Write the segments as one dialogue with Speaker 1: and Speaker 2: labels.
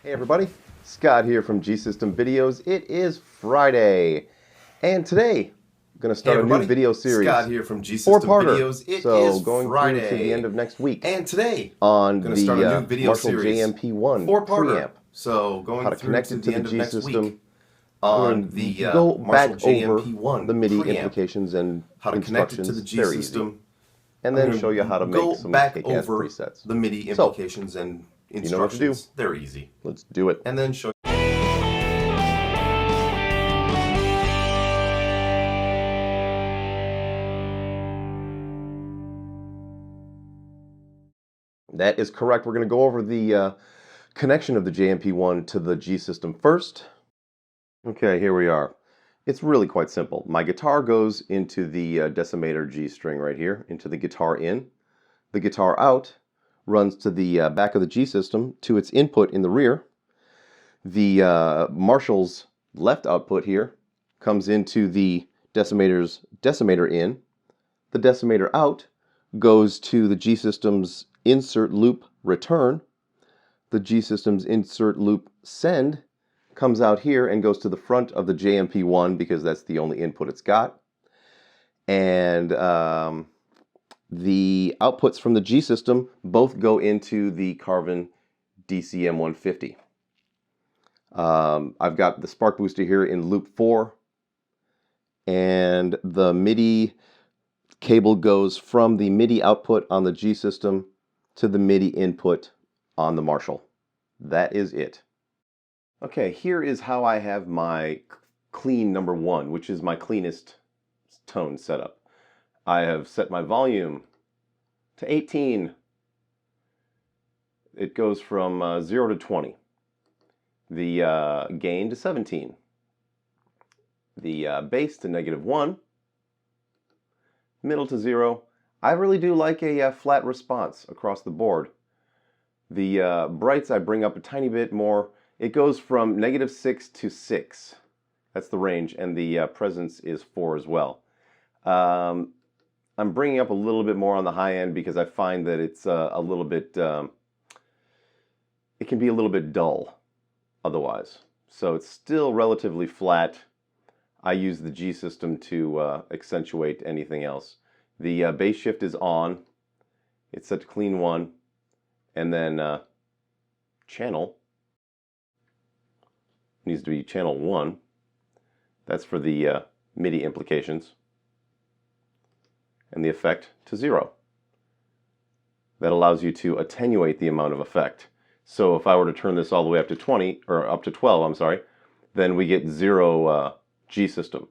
Speaker 1: Hey everybody, Scott here from G System Videos. It is Friday, and today I'm going to start a new video series.
Speaker 2: Scott here from G System Videos. It is
Speaker 1: going
Speaker 2: Friday,
Speaker 1: through to the end of next week.
Speaker 2: And today
Speaker 1: on
Speaker 2: I'm going to start a new video
Speaker 1: Marshall
Speaker 2: series,
Speaker 1: JMP-1
Speaker 2: preamp. So going
Speaker 1: how to
Speaker 2: through
Speaker 1: connect
Speaker 2: to
Speaker 1: it
Speaker 2: the
Speaker 1: to
Speaker 2: end
Speaker 1: the
Speaker 2: of
Speaker 1: G
Speaker 2: next
Speaker 1: system.
Speaker 2: week on the
Speaker 1: go
Speaker 2: Marshall
Speaker 1: back over
Speaker 2: JMP-1
Speaker 1: the MIDI
Speaker 2: preamp.
Speaker 1: implications and
Speaker 2: How to connect it to the
Speaker 1: instructions.
Speaker 2: G
Speaker 1: Very
Speaker 2: system.
Speaker 1: easy. And then show you how to make some kick-ass presets.
Speaker 2: The MIDI implications and instructions.
Speaker 1: You know what to do.
Speaker 2: They're easy.
Speaker 1: Let's do it.
Speaker 2: And then show.
Speaker 1: That is correct. We're going to go over the connection of the JMP-1 to the G system first. Okay, here we are. It's really quite simple. My guitar goes into the decimator G string right here, into the guitar in. The guitar out runs to the back of the G system to its input in the rear. The Marshall's left output here comes into the decimator's decimator in. The decimator out goes to the G system's insert loop return. The G system's insert loop send comes out here and goes to the front of the JMP-1 because that's the only input it's got. And the outputs from the G system both go into the Carvin DCM-150. I've got the spark booster here in loop 4, and the MIDI cable goes from the MIDI output on the G system to the MIDI input on the Marshall. That is it. Okay, here is how I have my clean number 1, which is my cleanest tone setup. I have set my volume to 18. It goes from 0 to 20. The gain to 17. The bass to -1. Middle to 0. I really do like a flat response across the board. The brights I bring up a tiny bit more. It goes from -6 to 6. That's the range, and the presence is 4 as well. I'm bringing up a little bit more on the high end because I find that it's a little bit, it can be a little bit dull otherwise. So it's still relatively flat. I use the G system to accentuate anything else. The bass shift is on. It's set to clean 1. And then channel needs to be channel 1. That's for the MIDI implications. And the effect to 0. That allows you to attenuate the amount of effect. So if I were to turn this all the way up to 20, or up to 12, I'm sorry, then we get 0 G system.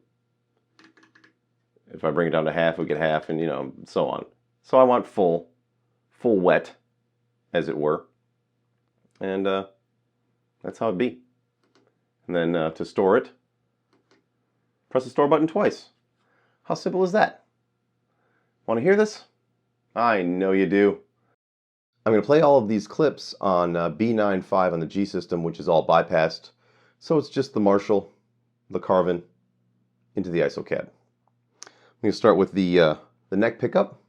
Speaker 1: If I bring it down to half, we get half, and so on. So I want full wet, as it were. And that's how it be. And then to store it, press the store button twice. How simple is that? Want to hear this? I know you do. I'm going to play all of these clips on B9.5 on the G system, which is all bypassed. So it's just the Marshall, the Carvin, into the ISO-CAD. I'm going to start with the neck pickup.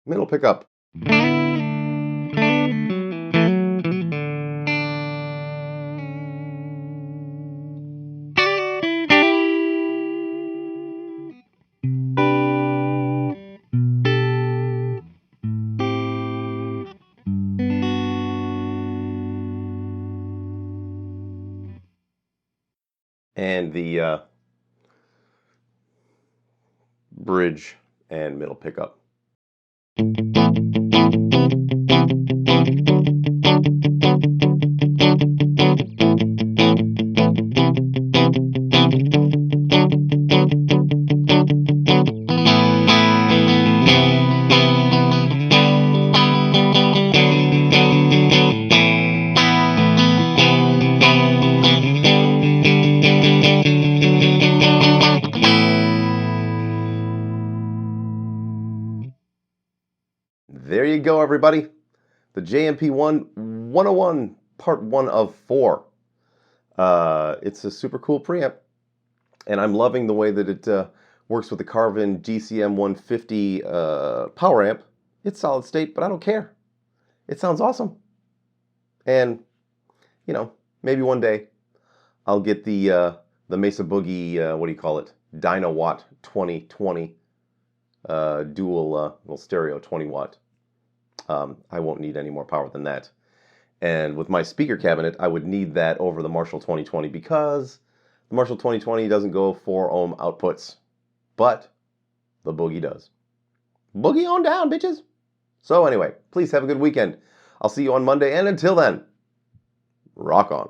Speaker 1: Middle pickup. And the bridge and middle pickup. there you go, everybody. The JMP-1 101, part 1 of 4. It's a super cool preamp, and I'm loving the way that it works with the Carvin GCM 150 power amp. It's solid state, but I don't care. It sounds awesome. And, you know, maybe one day I'll get the Mesa Boogie, what do you call it? Dynawatt 2020 dual little stereo 20 watt. I won't need any more power than that. And with my speaker cabinet, I would need that over the Marshall 2020 because the Marshall 2020 doesn't go 4 ohm outputs, but the Boogie does. Boogie on down, bitches. So anyway, please have a good weekend. I'll see you on Monday, and until then, rock on.